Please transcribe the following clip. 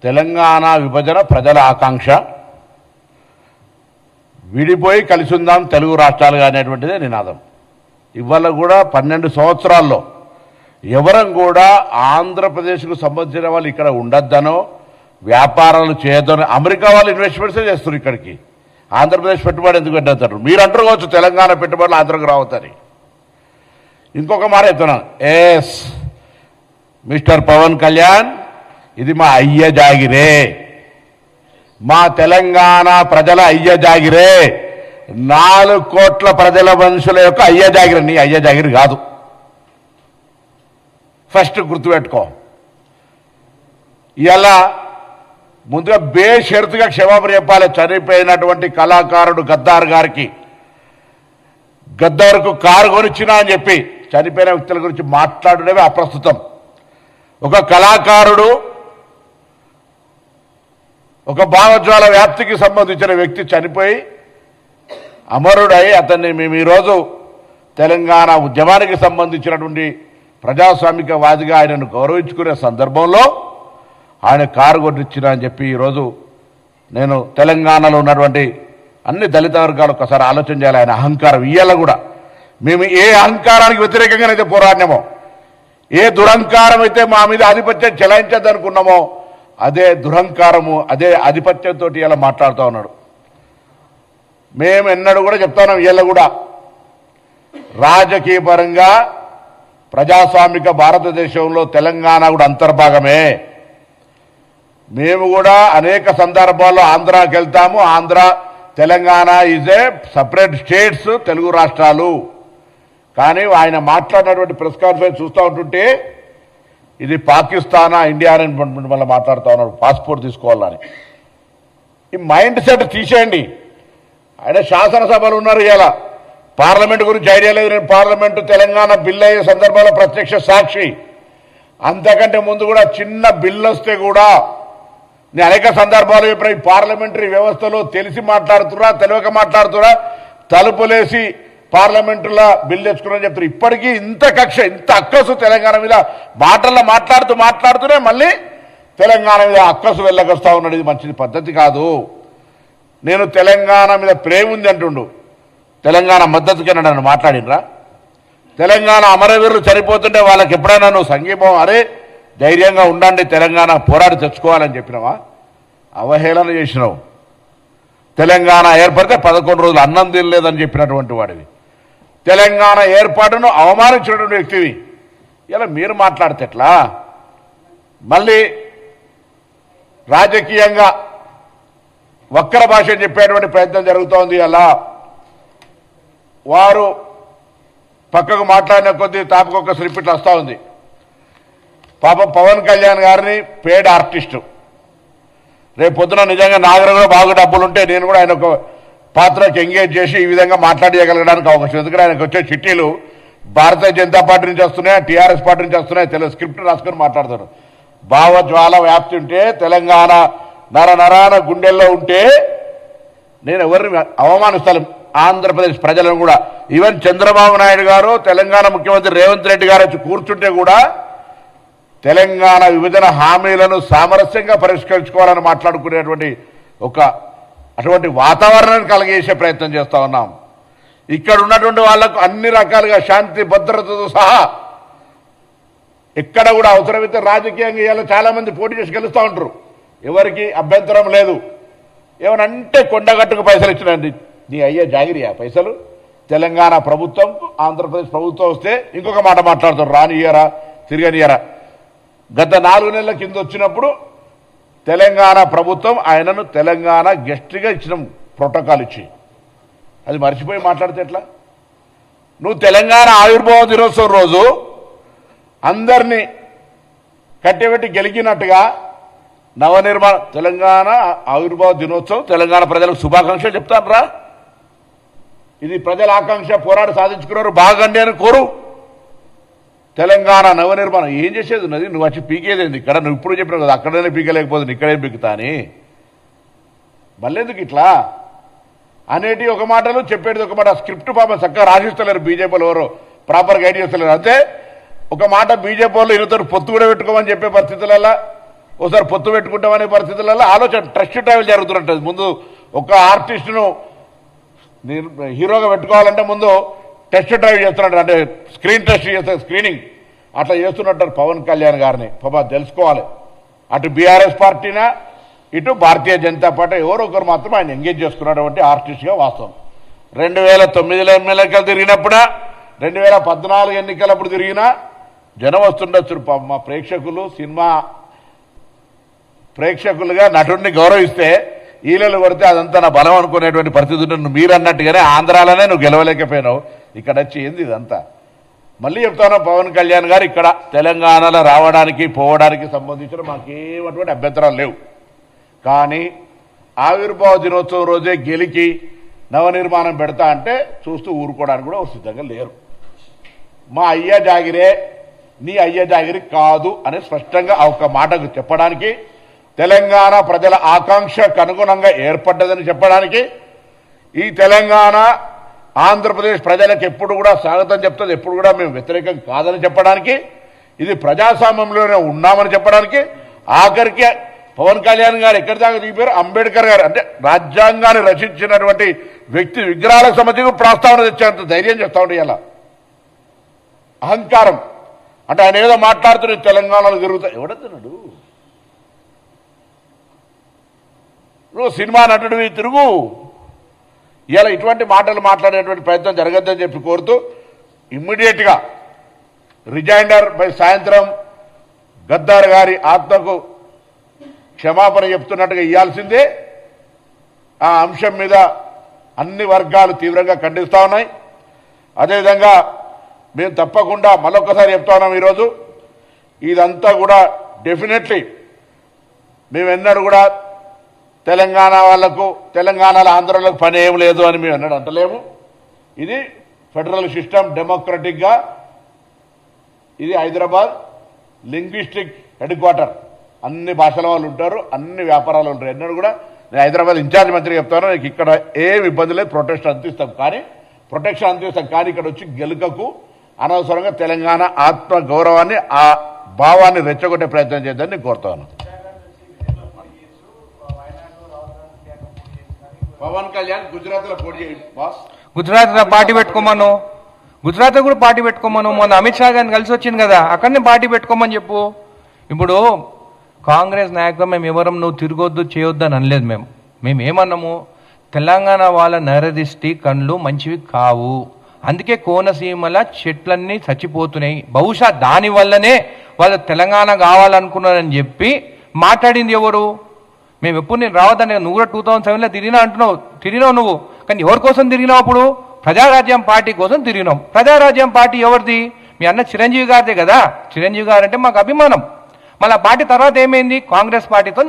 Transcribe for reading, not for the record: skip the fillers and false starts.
తెలంగాణ విభజన ప్రజల ఆకాంక్ష, విడిపోయి కలిసి ఉందాం తెలుగు రాష్ట్రాలుగా అనేటువంటిదే నినాదం. ఇవాళ కూడా 12 సంవత్సరాల్లో ఎవరం కూడా ఆంధ్రప్రదేశ్కు సంబంధించిన వాళ్ళు ఇక్కడ ఉండొద్దనో వ్యాపారాలు చేయొద్దనో, అమెరికా వాళ్ళు ఇన్వెస్ట్మెంట్సే చేస్తారు ఇక్కడికి, ఆంధ్రప్రదేశ్ పెట్టుబడి ఎందుకు పెట్టేస్తారు? మీరు అంటారు కావచ్చు తెలంగాణ పెట్టుబడులు ఆంధ్రకు రావద్దని. ఇంకొక మాట చెప్తున్నాను, ఎస్ మిస్టర్ పవన్ కళ్యాణ్, ఇది మా అయ్య జాగిరే, మా తెలంగాణ ప్రజల అయ్య జాగిరే, 4 కోట్ల ప్రజల మనుషుల యొక్క అయ్య జాగిరి, నీ అయ్య జాగిరి కాదు. ఫస్ట్ గుర్తుపెట్టుకో. ఇలా ముందుగా బేషరతుగా క్షమాపణ చెప్పాలి చనిపోయినటువంటి కళాకారుడు గద్దార్ గారికి. గద్దార్కు కారు కొనిచ్చినా అని చెప్పి చనిపోయిన వ్యక్తుల గురించి మాట్లాడడమే అప్రస్తుతం. ఒక కళాకారుడు, ఒక భావజ్వాల వ్యాప్తికి సంబంధించిన వ్యక్తి చనిపోయి అమరుడై అతన్ని మేము ఈరోజు తెలంగాణ ఉద్యమానికి సంబంధించినటువంటి ప్రజాస్వామికవాదిగా ఆయనను గౌరవించుకునే సందర్భంలో ఆయన కారు కొట్టించిన అని చెప్పి ఈరోజు నేను తెలంగాణలో ఉన్నటువంటి అన్ని దళిత వర్గాలు ఒకసారి ఆలోచన చేయాలి. ఆయన అహంకారం ఇయ్యాల కూడా మేము ఏ అహంకారానికి వ్యతిరేకంగానైతే పోరాడినామో, ఏ దురహంకారం అయితే మా మీద ఆధిపత్యం చెలాయించద్దనుకున్నామో అదే దురహంకారము, అదే ఆధిపత్యంతో ఇలా మాట్లాడుతూ ఉన్నాడు. మేము ఎన్నడూ కూడా చెప్తా ఉన్నాం, ఇవాళ కూడా రాజకీయ పరంగా ప్రజాస్వామిక భారతదేశంలో తెలంగాణ కూడా అంతర్భాగమే. మేము కూడా అనేక సందర్భాల్లో ఆంధ్రాకి వెళ్తాము. Andhra, Telangana is a separate states, Telugu రాష్ట్రాలు. కానీ ఆయన మాట్లాడినటువంటి ప్రెస్ కాన్ఫరెన్స్ చూస్తూ ఉంటుంటే ఇది పాకిస్తానా ఇండియా అని మళ్ళీ మాట్లాడుతూ ఉన్నారు, పాస్పోర్ట్ తీసుకోవాలని. ఈ మైండ్ సెట్ తీసేయండి. ఆయన శాసనసభలు ఉన్నారు, ఇలా పార్లమెంట్ గురించి ఐడియా లేదు. నేను పార్లమెంటు తెలంగాణ బిల్ అయ్యే సందర్భంలో ప్రత్యక్ష సాక్షి. అంతకంటే ముందు కూడా చిన్న బిల్లు వస్తే కూడా నేను అనేక సందర్భాలు చెప్పిన, ఈ పార్లమెంటరీ వ్యవస్థలో తెలిసి మాట్లాడుతున్నా తెలియక మాట్లాడుతున్నా, తలుపులేసి పార్లమెంటులో బిల్లు తెచ్చుకున్నా చెప్తారు. ఇప్పటికీ ఇంత కక్ష, ఇంత అక్కసు తెలంగాణ మీద మాటల్లో మాట్లాడుతూనే మళ్ళీ తెలంగాణ మీద అక్కసు వెళ్ళకొస్తా ఉన్నాడు. ఇది మంచిది పద్ధతి కాదు. నేను తెలంగాణ మీద ప్రేమ ఉంది అంటుండు, తెలంగాణ మద్దతుకి నన్ను మాట్లాడినరా? తెలంగాణ అమరవీరులు చనిపోతుంటే వాళ్ళకి ఎప్పుడైనా నువ్వు సంఘీభావం, అరే ధైర్యంగా ఉండండి తెలంగాణ పోరాడి తెచ్చుకోవాలని చెప్పినావా? అవహేళన చేసినావు. తెలంగాణ ఏర్పడితే 11 రోజులు అన్నం తినలేదని చెప్పినటువంటి వాడివి, తెలంగాణ ఏర్పాటును అవమానించినటువంటి వ్యక్తివి. ఇలా మీరు మాట్లాడితే ఎట్లా? మళ్ళీ రాజకీయంగా వక్ర భాష చెప్పేటువంటి ప్రయత్నం జరుగుతోంది. అలా వారు పక్కకు మాట్లాడిన కొద్దీ తాపకొక్క స్లిప్పిట్లు వస్తూ ఉంది. పాపం పవన్ కళ్యాణ్ గారిని పేడ్ ఆర్టిస్టు, రేపు పొద్దున నిజంగా నాగరంలో బాగా డబ్బులుంటే నేను కూడా ఆయన ఒక పాత్రకి ఎంగేజ్ చేసి ఈ విధంగా మాట్లాడగలగడానికి అవకాశం. ఎందుకంటే ఆయనకు వచ్చే చిట్టీలు భారతీయ జనతా పార్టీ నుంచి వస్తున్నాయి, టీఆర్ఎస్ పార్టీ నుంచి వస్తున్నాయి, తెలుగు స్క్రిప్ట్ రాసుకొని మాట్లాడతారు. భావజ్వాల వ్యాప్తి ఉంటే, తెలంగాణ నరాన గుండెల్లో ఉంటే నేను ఎవరిని అవమానిస్తాను? ఆంధ్రప్రదేశ్ ప్రజలను కూడా. ఈవెన్ చంద్రబాబు నాయుడు గారు, తెలంగాణ ముఖ్యమంత్రి రేవంత్ రెడ్డి గారు వచ్చి కూర్చుంటే కూడా తెలంగాణ విభజన హామీలను సామరస్యంగా పరిష్కరించుకోవాలని మాట్లాడుకునేటువంటి అటువంటి వాతావరణాన్ని కలిగేసే ప్రయత్నం చేస్తూ ఉన్నాం. ఇక్కడ ఉన్నటువంటి వాళ్లకు అన్ని రకాలుగా శాంతి భద్రతతో సహా ఎక్కడ కూడా అవసరమైతే రాజకీయంగా ఇవాళ చాలా మంది పోటీ చేసి గెలుస్తూ ఉంటారు, ఎవరికి అభ్యంతరం లేదు. ఏమనంటే కొండగట్టుకు పైసలు ఇచ్చినండి, నీ అయ్యే జాగిరియా పైసలు? తెలంగాణ ప్రభుత్వం, ఆంధ్రప్రదేశ్ ప్రభుత్వం వస్తే ఇంకొక మాట మాట్లాడతారు, రానియరా తిరగనియరా. గత 4 నెలల కింద వచ్చినప్పుడు తెలంగాణ ప్రభుత్వం ఆయనను తెలంగాణ గెస్ట్గా ఇచ్చిన ప్రోటోకాల్ ఇచ్చి, అది మర్చిపోయి మాట్లాడితే ఎట్లా? నువ్వు తెలంగాణ ఆవిర్భావ దినోత్సవం రోజు అందరినీ కట్టెబెట్టి గెలిగినట్టుగా నవనిర్మాణ తెలంగాణ ఆవిర్భావ దినోత్సవం, తెలంగాణ ప్రజలకు శుభాకాంక్షలు చెప్తాను రా. ఇది ప్రజల ఆకాంక్ష, పోరాడి సాధించుకున్నారు, బాగండి అని కోరు. తెలంగాణ నవనిర్మాణం ఏం చేసేది ఉన్నది? నువ్వు వచ్చి పీకేదేంది ఇక్కడ? నువ్వు ఇప్పుడు చెప్పినావు కదా అక్కడనే పీకలేకపోతుంది, ఇక్కడే పీకుతా అని. మళ్ళెందుకు ఇట్లా అనేటి ఒక మాటలు, చెప్పేది ఒక మాట. స్క్రిప్ట్ పాపం చక్కగా రాసిస్తలేరు బీజేపీలో, ఎవరో ప్రాపర్గా గైడ్ చేస్తలేరు. అంతే ఒక మాట బీజేపీ వాళ్ళు ఈయనతో పొత్తు కూడా పెట్టుకోమని చెప్పే పరిస్థితులలో ఒకసారి పొత్తు పెట్టుకుంటామనే పరిస్థితులలో ఆలోచన ట్రస్ట్ ట్రావెల్ జరుగుతున్నట్టు. ముందు ఒక ఆర్టిస్టును హీరోగా పెట్టుకోవాలంటే ముందు టెస్ట్ డ్రైవ్ చేస్తున్నట్టు, అంటే స్క్రీన్ టెస్ట్ చేస్తారు, స్క్రీనింగ్ అట్లా చేస్తున్నట్టు పవన్ కళ్యాణ్ గారిని పాప తెలుసుకోవాలి. అటు బీఆర్ఎస్ పార్టీనా ఇటు భారతీయ జనతా పార్టీ ఎవరో ఒకరు మాత్రం ఆయన ఎంగేజ్ చేసుకున్నటువంటి ఆర్టిస్ట్గా వాస్తవం. 2009 ఎన్నికలు తిరిగినప్పుడా 2014 ఎన్నికలప్పుడు తిరిగినా జనం వస్తుండొచ్చు. మా ప్రేక్షకులు సినిమా ప్రేక్షకులుగా నటుడిని గౌరవిస్తే ఈలలు కొడితే అదంతా నా బలం అనుకునేటువంటి పరిస్థితి ఉంటుంది. మీరు అన్నట్టుగానే ఆంధ్రాలోనే నువ్వు గెలవలేకపోయినావు, ఇక్కడ వచ్చి ఏంది ఇదంతా. మళ్ళీ చెప్తాను, పవన్ కళ్యాణ్ గారు ఇక్కడ తెలంగాణలో రావడానికి పోవడానికి సంబంధించిన మాకేమటువంటి అభ్యంతరాలు లేవు. కానీ ఆవిర్భావ దినోత్సవం రోజే గెలికి నవనిర్మాణం పెడతా అంటే చూస్తూ ఊరుకోవడానికి కూడా సిద్ధంగా లేరు. మా అయ్య జాగిరే నీ అయ్య జాగిరి కాదు అని స్పష్టంగా ఒక మాటకు చెప్పడానికి, తెలంగాణ ప్రజల ఆకాంక్షకు అనుగుణంగా ఏర్పడ్డదని చెప్పడానికి, ఈ తెలంగాణ ఆంధ్రప్రదేశ్ ప్రజలకు ఎప్పుడు కూడా స్వాగతం చెప్తుంది, ఎప్పుడు కూడా మేము వ్యతిరేకం కాదని చెప్పడానికి, ఇది ప్రజాస్వామ్యంలోనే ఉన్నామని చెప్పడానికి, ఆఖరికి పవన్ కళ్యాణ్ గారు ఎక్కడి దాకా దిగిపోయారు, అంబేద్కర్ గారు అంటే రాజ్యాంగాన్ని రచించినటువంటి వ్యక్తి విగ్రహాలకు సంబంధించి ప్రస్తావన తెచ్చేంత ధైర్యం చేస్తా ఉంటే ఇలా అహంకారం. అంటే ఆయన ఏదో మాట్లాడుతున్న తెలంగాణలో తిరుగుతా ఎవడతున్నాడు? నువ్వు సినిమా నటుడివి తిరుగు. ఇలా ఇటువంటి మాటలు మాట్లాడేటువంటి ప్రయత్నం జరగద్దని చెప్పి కోరుతూ ఇమ్మీడియట్గా రిజైండర్ బై సాయంత్రం గద్దార్ గారి ఆత్మకు క్షమాపణ చెప్తున్నట్టుగా ఇవ్వాల్సిందే. ఆ అంశం మీద అన్ని వర్గాలు తీవ్రంగా ఖండిస్తూ ఉన్నాయి. అదేవిధంగా మేము తప్పకుండా మరొకసారి చెప్తా ఉన్నాం, ఈరోజు ఇదంతా కూడా డెఫినెట్లీ మేము ఎన్నడూ కూడా తెలంగాణ వాళ్లకు తెలంగాణలో ఆంధ్రలకు పని ఏం లేదు అని మేము ఎన్నడూ అంటలేము. ఇది ఫెడరల్ సిస్టమ్, డెమోక్రటిక్గా ఇది హైదరాబాద్ లింగ్విస్టిక్ హెడ్ క్వార్టర్, అన్ని భాషల వాళ్ళు ఉంటారు, అన్ని వ్యాపారాలు ఉంటారు. ఎన్నడూ కూడా నేను హైదరాబాద్ ఇన్ఛార్జ్ మంత్రి చెప్తాను, నీకు ఇక్కడ ఏం ఇబ్బంది లేదు, ప్రొటెక్షన్ అందిస్తాం కానీ ఇక్కడ వచ్చి గెలుకకు అనవసరంగా తెలంగాణ ఆత్మ గౌరవాన్ని ఆ భావాన్ని రెచ్చగొట్టే ప్రయత్నం చేద్దని నేను కోరుతాను. పవన్ కళ్యాణ్ గుజరాత్ లో పోటీ బాస్, గుజరాత్ పార్టీ పెట్టుకోమను, గుజరాత్ కూడా పార్టీ పెట్టుకోమను. మొన్న అమిత్ షా గారిని కలిసి వచ్చింది కదా, అక్కడనే పార్టీ పెట్టుకోమని చెప్పు. ఇప్పుడు కాంగ్రెస్ నాయకులు మేము ఎవరం నువ్వు తిరగొద్దు చేయొద్దు అని అనలేదు. మేము ఏమన్నాము, తెలంగాణ వాళ్ళ నరదిష్టి కళ్ళు మంచివి కావు, అందుకే కోనసీమల చెట్లన్నీ చచ్చిపోతున్నాయి, బహుశా దానివల్లనే వాళ్ళు తెలంగాణ కావాలనుకున్నారని చెప్పి మాట్లాడింది ఎవరు? మేము ఎప్పుడు నేను రావద్దని, నువ్వు కూడా 2007లో తిరిగినావు నువ్వు, కానీ ఎవరి కోసం తిరిగినావు? అప్పుడు ప్రజారాజ్యం పార్టీ కోసం తిరిగినాం. ప్రజారాజ్యం పార్టీ ఎవరిది? మీ అన్న చిరంజీవి గారిదే కదా. చిరంజీవి గారు అంటే మాకు అభిమానం. మళ్ళీ పార్టీ తర్వాత ఏమైంది? కాంగ్రెస్ పార్టీతో